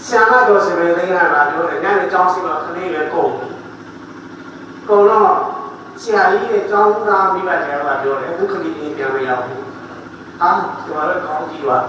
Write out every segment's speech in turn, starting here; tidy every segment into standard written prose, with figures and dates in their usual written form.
想那都是为人家把留的，人家张是个肯定也够，够了，下一个张他明白点吧留的，不可能一点没有，啊，就完了搞几万，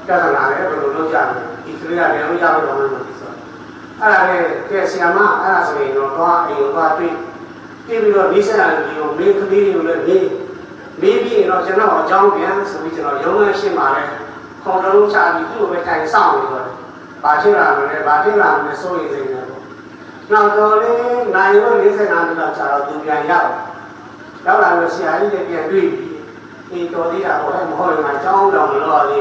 加上哪来不都留下的，一直要留下不了那么意思，啊，这想嘛，啊是那种抓有抓对，对不对？你现在有没肯定有的没必要现在我讲别是为什么有人先嘛嘞，空中下雨就会赶上那个。把这啦的所有这个，那到嘞哪有历史上的查到都变样，要不然就下一个变对比，你到底啊我还没好用啊，讲了了的，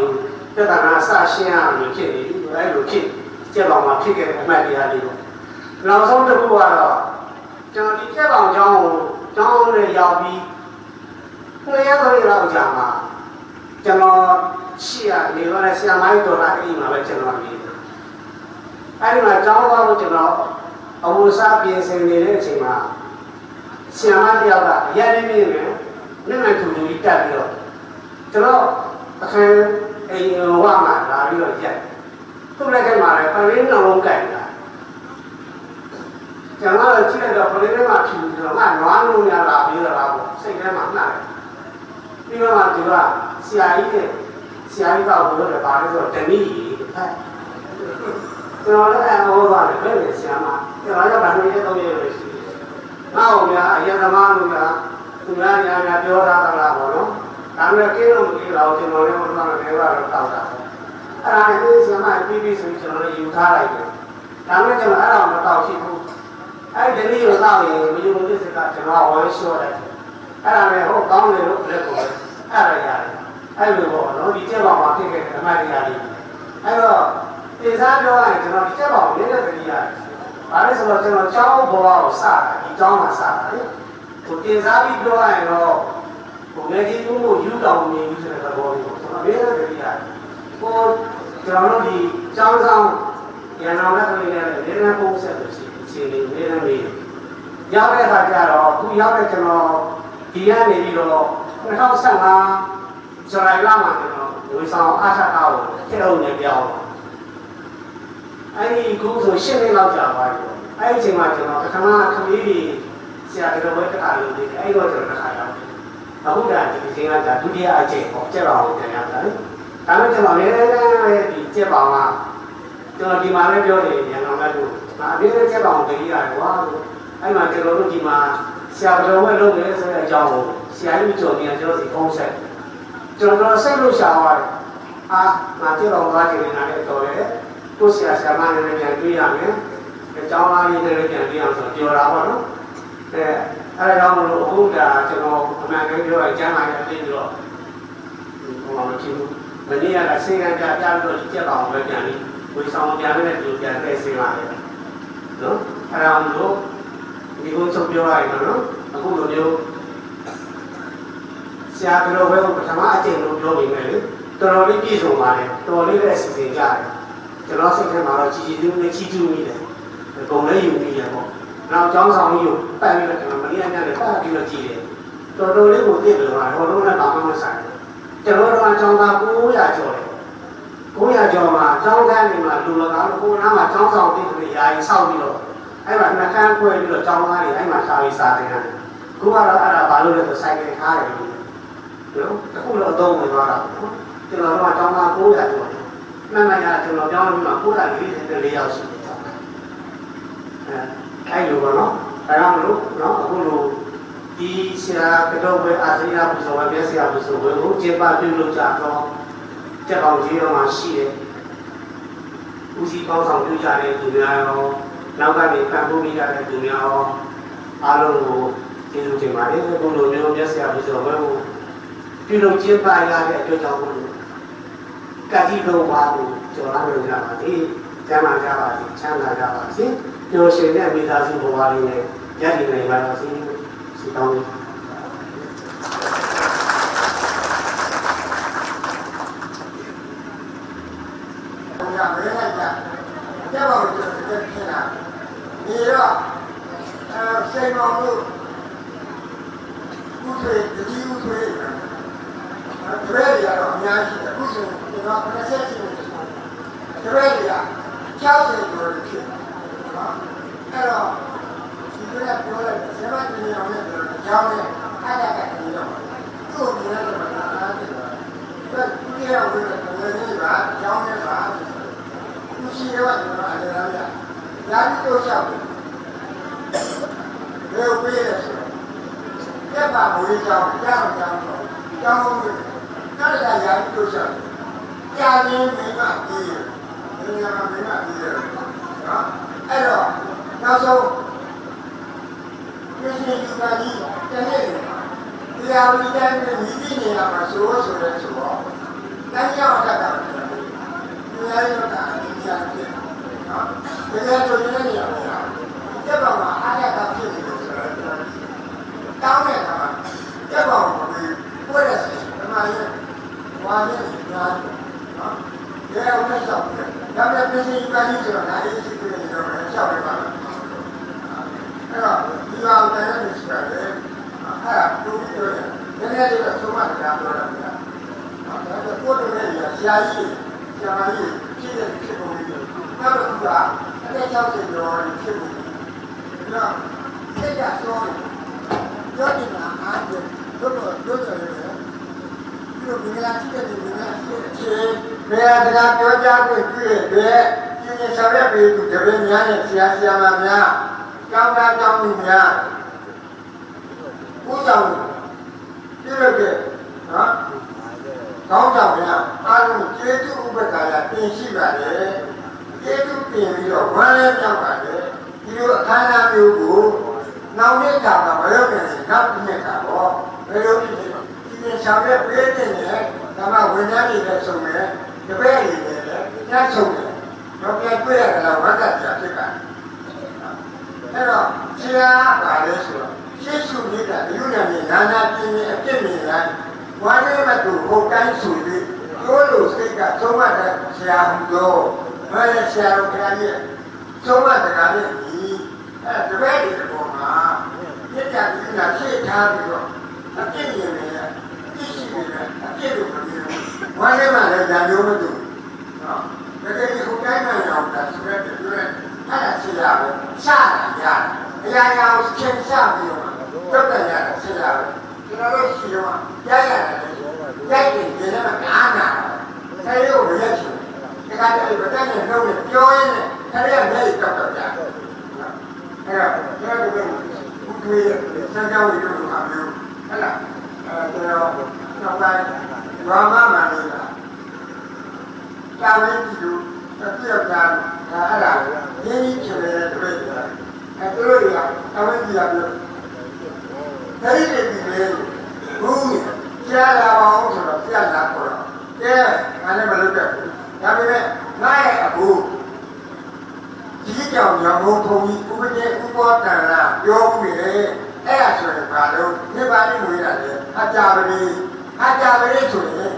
这个那啥线啊，有钱的，还有钱，这帮嘛批给卖给他的，老总这不完了，讲你这帮讲的要比，我也可以老讲嘛，讲了是啊，你说那下买多大的嘛来讲了的。အဲ့ဒီမှာကျောင်းသားကိုကျွန်တော်အဝစားပြင်ဆင်နေတဲ့အချိန်မှာဆရာမတယောက်ကအရက်လေးလေးနဲ့မျက်နှာထူထူကြီးတက်ပြီးတော့ကျွန်တော်အခန်းအိမ်ဝမှာလာပြီးတော့ရက်သူ့လက်ထဲမှာလည်းပလင်းနှလုံးကိုင်လာကျွန်တော်လည်းကြည့်လိုက်တော့ပလင်းထဲမှာဖြူပြီးတော့ငါနွားလုံးများလာပြီးတော့ပေါ့စိတ်ထဲမှာနှံ့တယ်ပြီးတော့မှသူကဆရာကြီးကဘိုးလည်းပါလို့ဆိုတော့တနည်းကျွန်တော်လည်းဟောပါတယ်ဘယ်လိုဆရာမကျွန်တော်ကဗာနေတော့ရလို့ရှိတယ်။နောက်များအယသမားတို့ကသူများညာပြောတာလားပေါ့နော်။ဒါပေမဲ့ကိလို့မကိတော့ကျွန်တော်လည်းဘုရားနဲ့လည်းတော့တောက်တာ။အဲ့ဒါနဲ့ဆရာမပြီးဆိုကျွန်တော်လည်းယူထားလိုက်တယ်။ဒါပေမဲ့ကျွန်တော်အဲ့ဒါမတောက်ရှိဘူး။အဲ့ဒီနေ့တော့ရင်မယူလို့စစ်ကကျွန်တော်ဝိုင်းလျှော့လိုက်တယ်။အဲ့ဒါနဲ့ဟိုကောင်းတယ်လို့လက်ကိုအဲ့ဒါရတယ်။အဲ့လိုပေါ့နော်ဒီကျက်ပါမှာဖြစ်ခဲ့တဲ့အမှတ်တရားတွေ။အဲ့တော့ဒီစားပြောရရင်ကျွန်တော်ဒီချက်ပါကိုနည်းနည်းတတိယ။ဒါလည်းဆိုတော့ကျွန်တော်ကျောင်းဘဝကိုစတာဒီကျောင်းမှာစတာလေ။ဟိုတင်စားပြီးပြောရရင်တော့ဟိုငယ်ကြီးမှုယူတောင်နေပြီဆိုတဲ့သဘောလေးကိုကျွန်တော်နည်းနည်းတတိယ။ဟိုကျွန်တော်တို့ဒီကျောင်းဆောင်ရန်အောင်တဲ့ကလေးနဲ့နည်းနည်းပုံဆက်လို့ရှိအခြေအနေနည်းနည်းလေးရောက်တဲ့အခါကျတော့အခုရောက်တဲ့ကျွန်တော်ဒီကနေပြီးတော့2015ဇူလိုင်လမှာကျွန်တော်ဝေဆောင်အားချတာကိုထည့်အောင်နေပြောင်းအဲ့ဒီခုဆို10နှစ်လောက်ကြာပါပြီ။အဲ့ဒီအချိန်မှာကျွန်တော်ပထမကလေးတွေဆရာတော်ဘယ်တခါလို့ဒီအဲ့တော့ကျွန်တော်တစ်ခါရောက်တယ်။အခုဒါဒီအချိန်ကဒုတိယအချိန်ပေါ့ကျက်ပါအောင်ပြန်ရတာလေ။ဒါပေမဲ့ကျွန်တော်လည်းဒီကျက်ပါမှာကျွန်တော်ဒီမှာလည်းပြောတယ်ရန်ကုန်ကတို့။အပြည့်နဲ့ကျက်ပါအောင်တတိယရတယ်ကွာ။အဲ့မှာကျွန်တော်တို့ဒီမှာဆရာတော်ဘယ်လုပ်လဲဆိုတဲ့အကြောင်းကိုဆရာကြီးကြော်ပြန်ကျွန်တော်စီဖုန်းဆက်။ကျွန်တော်ဆက်လို့ရှာသွားတယ်။ငါကျက်တော်သွားကြည့်နေတာလည်းတော်တယ်။ကိုဆရာဆရာမနဲ့လည်းပြန်တွေ့ရမယ်။အကြောင်းအားဖြင့်လည်းပြန်တွေ့အောင်ဆိုပြောတာပေါ့နော်။အဲ့ဒါကြောင့်မလို့အခုဒါကျွန်တော်အမှန်တကယ်ပြောရင်ကျမ်းမာရေးအပြင်ပြီးတော့ဟိုမှာမဖြစ်ဘူး။မနေ့ကဆေးကပြပြီးတော့ကြက်ပါအောင်ပဲပြန်ပြီးဝေဆောင်ပြန်ပြီးတော့ပြန်ထည့်ဆေးပါလေ။နော်။အဲ့ဒါမလို့ဒီကုန်းချုပ်ပြောရရင်နော်အခုလိုမျိုးဆရာတော်ဘယ်ကိုပထမအကျင့်လို့ပြောပြီးမယ်လေ။တော်တော်လေးပြည့်စုံပါလေ။တော်လေးလည်းအစီအစဉ်ကြတယ်။ကျွန်တော်စိတ်ထဲမှာတော့ချီချီလေးချီကျူးမိတယ်။ဂုံလေးယူမိတယ်ပေါ့။နောက်ကျောင်းဆောင်ကြီးကိုပတ်ပြီးတော့ကျွန်တော်မနေ့ကညနေပတ်ပြီးတော့ကြည့်တယ်။တော်တော်လေးကိုသိတယ်မှာဟိုလုံးနဲ့ဘာမှမဆိုင်ဘူး။ကျွန်တော်တို့ကကျောင်းသား900ကျော်တယ်။900ကျော်မှာကျောင်းသားတွေမှာလူလကားကိုနားမှာကျောင်းဆောင်တိတွေယာယီဆောက်ပြီးတော့အဲ့မှာနှကန်းခွဲပြီးတော့ကျောင်းသားတွေအဲ့မှာရှာပြီးစားတယ်။ခုကတော့အဲ့ဒါဘာလို့လဲဆိုဆိုင်ကထားတယ်လို့နော်။တခုတော့အသုံးဝင်သွားတာပေါ့။ကျွန်တော်တို့ကကျောင်းသား900ကျော်တယ်။မှန်မှန်ရကျွန်တော်ပြောပြီးမှ944ယောက်ရှိတယ်။အဲ့လိုပေါ့နော်။ဒါကြောင့်မလို့နော်အခုလိုဒီဆရာကတော့ပဲအာသီယာပူဇော်ပဲဆရာပူဇော်ပဲကိုကျေပါပြုလုပ်ကြတော့ကျက်ပေါင်းကြီးရောမှရှိတယ်။ဦးစီးကောင်းဆောင်ပြုကြတဲ့သူများရောနောက်ကနေဖန်ဖိုးမိကြတဲ့သူများရောအားလုံးကိုကျေးဇူးတင်ပါတယ်။အခုလိုမျိုးဆရာပူဇော်ပဲကိုပြုလုပ်ကျေပါရတဲ့အတွက်ကြောင့်ကတိတော်ပါလို့ကျော်လာလို့ရပါသည်။ကျမ်းမာကြပါစေချမ်းသာကြပါစေ။ပျော်ရွှင်တဲ့မိသားစုဘဝလေးနဲ့ရည်တည်နိုင်ပါစေ။ဆုတောင်းကျက်ပါလို့ဖြစ်တာဒီတော့စိတ်မောင်လို့ဦးထွေဒီဦးထွေတရဲရတော့အများကြီးအခုဆိုကျွန်တော်50ရှိနေတယ်တရဲရ 60ကျော်ဖြစ်နော်အဲ့တော့ဒီကပြောလိုက်ဆရာမတင်နေအောင်လည်းပြောတယ်ကြောင်းနဲ့အားရတဲ့နေတော့သူ့ကိုမြင်တဲ့မှာအားတယ်ဒါသူရဲ့ဝိရတလည်းကြီးပါကြောင်းနဲ့ပါသူရှိတော့ကျွန်တော်အလည်းရရာဒီတို့လျှောက်တယ်ဘယ်ဝိရဆိုပြတ်ပါဘွေးကြောင်းကြောင်းကြောင်းဝိရနားလာရာဒီတို့လျှောက်ကြာနေမိမပြီးတယ်ဉာဏ်မှာမိမပြီးတယ်နော်အဲ့တော့နောက်ဆုံးဒီစီယူပါကြီးတနေ့တရားဝိဒန်နဲ့မိမိနေရာမှာဆိုတဲ့ဆိုတော့တန်ရောက်တတ်တာတရားရောက်တာအများကြီးနော်တရားတို့လည်းနေရာမှာတက်ပါမှာအားရတာဖြစ်နေလို့ဆိုတော့တောင်းတဲ့အခါမှာတက်ပါမှာကိုယ်ရဲ့ဓမ္မရဲ့ဝါရဲ့ညာနော်ရဲအောင်နဲ့ဆောက်တယ်ဒါပေမဲ့ပြည်စီပါကြီးဆိုတော့ဒါရေးရှိတယ်ဆိုတော့ဆောက်ရပါမယ်အဲ့တော့ဒီအောင်တဲ့နေစတယ်အဲ့ဒါတို့ပြောတယ်နည်းနည်းလေးတော့သုံးမှတရားပြောတာဗျာဒါဆိုကိုယ်တို့ရဲ့ဆရာကြီးဖြစ်တဲ့ဖြစ်ပုံလေးနောက်တော့သူကအသက်60ကျော်ဖြစ်ပုံလေးဒါစိတ်ကဆောင်းပြောနေတာအားတယ်တို့တယ်လေဒီလိုမင်္ဂလာရှိတဲ့မင်္ဂလာရှိတဲ့ခြေဘယ်အတရားပြောကြခွင့်ပြုရဲ့ဘယ်ကျင်းနေဆောင်ရပေသူတပည့်များနဲ့ဆရာမများကျောင်းသားကျောင်းသူများဦးဆောင်ပြုလုပ်တဲ့နော်ကောင်းဆောင်များအားလုံးကျေးဇူးဥပက္ခရာတင်ရှိပါတယ်ကျေးဇူးတင်ပြီးတော့ဝမ်းလည်းမြောက်ပါတယ်ဒီလိုအခမ်းအနားမျိုးကိုနောက်နေ့ကမှမရောက်နိုင်ရင်နောက်နေ့ကပေါ့ဘယ်လိုဖြစ်လဲဒီဆောင်ရွက်ပေးတဲ့နဲ့ဒါမှဝန်ထမ်းတွေလည်းဆုံးမယ်တပည့်တွေလည်းညှပ်ဆုံးတယ်တော့ပြန်တွေ့ရတာဝတ်တတ်ပြဖြစ်တာအဲ့တော့ဆရာကလည်းဆိုတော့ရှေ့ရှုနေတာလူနာနဲ့နာနာပြင်းပြင်းအပြစ်မြင်လိုက်ဝါရဲမတူဟိုတိုင်းဆိုပြီးကျိုးလို့စိတ်ကသုံးမတဲ့ဆရာဟူတော့ဘယ်ဆရာတို့ခါကြီးသုံးမတကားနဲ့ဒီအဲ့တပည့်တွေပေါ်မှာပြစ်ကြပြီးနာရှေ့ထားပြီးတော့အပြစ်မြင်နေတယ်သိရှိနေတယ်အပြစ်ကိုမမြင်ဘူးဝါရဲမှလည်းဒါမျိုးမတူနော်တကယ်ဒီဟိုတိုင်းမှရောက်တာဆိုတဲ့ပြောတဲ့အဲ့ဒါဆရာပဲစတာရတယ်အရာရာကိုသင်စပြီးတော့တော့တယ်ရတယ်ဆရာပဲကျွန်တော်တို့ရှိတော့ရရတယ်ရိုက်တယ်ဒီထဲမှာအားနာတယ်ဆရာကိုရက်ချင်ဒီကတည်းကဗတဲ့နဲ့နှုတ်နဲ့ပြောရင်းနဲ့ခရီးကလည်းတောက်တော့ကြအဲ့တော့ကျွန်တော်တို့ဘုရားရဲ့စံကြောင်းတွေလို့ဟာမျိုးဟဲ့လားကျွန်တော်နောက်ပိုင်းဘာမှမလုပ်တာတာဝန်ကြည့်လို့တပြည့်ပြားဒါအဲ့ဒါရင်းကြီးချင်တယ်တွေ့တယ်သူတို့တွေကတာဝန်ကြည့်ရပြောဒါရီတွေပြီးလေဘူးကြားလာအောင်ဆိုတော့ပြတ်လာတော့ကဲငါလည်းမလုပ်တတ်ဘူးဒါပေမဲ့ငါရဲ့အခုဒီကြောင်ရောင်ဘုံထုံကြီးဥပဒေဥပဒေတန်လာပြောပြီးလေအဲ့ဒါဆိုရင်ဘာလို့ဒီပါလိမ့်ဝေးတာလဲအကြပါလေဆိုရင်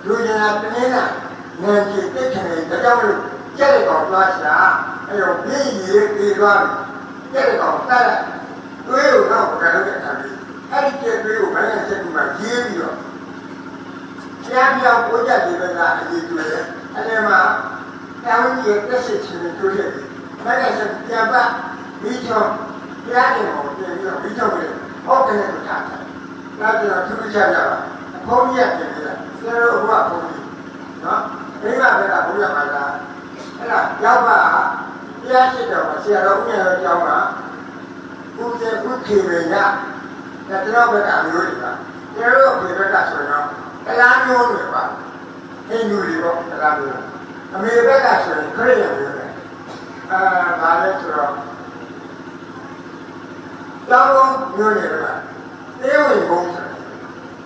လူကျင်တာတနည်းလားငန်းကြည့်တိတ်ချင်တယ်ဒါကြောင့်လို့ကျက်တဲ့ကောင်သွားရှာအဲ့တော့ပြင်းရည်ပြေးသွားပြီကျက်တဲ့ကောင်တက်လိုက်တွေးလို့တော့ဘယ်လိုလဲအဲ့ဒီကျက်တွေးကိုဘယ်နဲ့ဆက်ပြီးမှရေးပြီးတော့ဆရာပြောင်းကိုကြက်ဒီဘက်ကအရေးကြီးတယ်အဲ့ဒီမှာတောင်းကြီးတက်စစ်ချင်တယ်တို့ရဲ့ဘယ်နဲ့ဆက်ပြန်ပါပြီးချောတရားတွေပေါ်ပြင်ပြီးတော့ပြီးချောတယ်ဟုတ်တယ်လို့ထားတယ်ဒါကြောင့်သူ့ချရပါအဖုံးကြီးပြင်နေတာဆရာတို့ကဖုံးကြီးနော်မိမဘက်ကဘုရားမှာလားအဲ့ဒါရောက်ပါတရားရှိတော်မှာဆရာတော်ဦးမြတ်တော်ကျောင်းကဦးကျေဦးခေရညဒါကျွန်တော်ဘက်ကအမျိုးတွေပါကျွန်တော်တို့ဘက်ကဆိုရင်တရားမျိုးတွေပါဟိန္ဒူတွေပေါ့တရားမျိုးအမေဘက်ကဆိုရင်ခရစ်ယာန်မျိုးတွေဘာလဲဆိုတော့ကျောင်းမျိုးတွေကတေးဝင်ဘုံဆို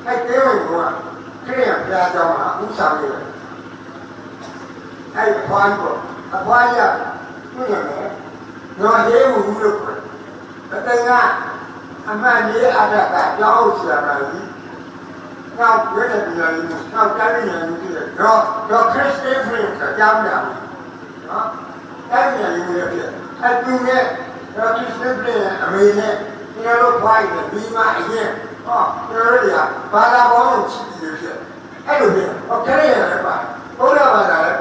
အဲ့တေးဝင်ဘုံကခရစ်ယာန်ဘုရားကျောင်းမှာဥဆောင်နေတယ်အဲ့အဖွားကြီးအဖွားကြီးကသူ့နာမည်နော်ဟေးဘူးလို့ခေါ်တယ်တကယ်ကအမှန်ကြီးအတကကြောင်းဆရာမကြီးနောက်ရွေးတဲ့ပြည်တော်ကြီးနောက်တိုင်းပြည်တော်ကြီးတော့ခရစ်စတန်ဖရင့်ကကြောင်းတယ်နော်တိုင်းပြည်တော်ကြီးလည်းအဲ့သူနဲ့တော့ခရစ်စတန်ဖရင့်အမေနဲ့ကျွန်တော်တို့ဖွားရည်ပြီးမှအရင်ဟောကျွန်တော်တို့ကဘာသာပေါင်းကိုချစ်ပြီးဖြစ်အဲ့လိုမျိုးဟောခရစ်ယာန်လည်းပါဘုရားဘာသာလည်း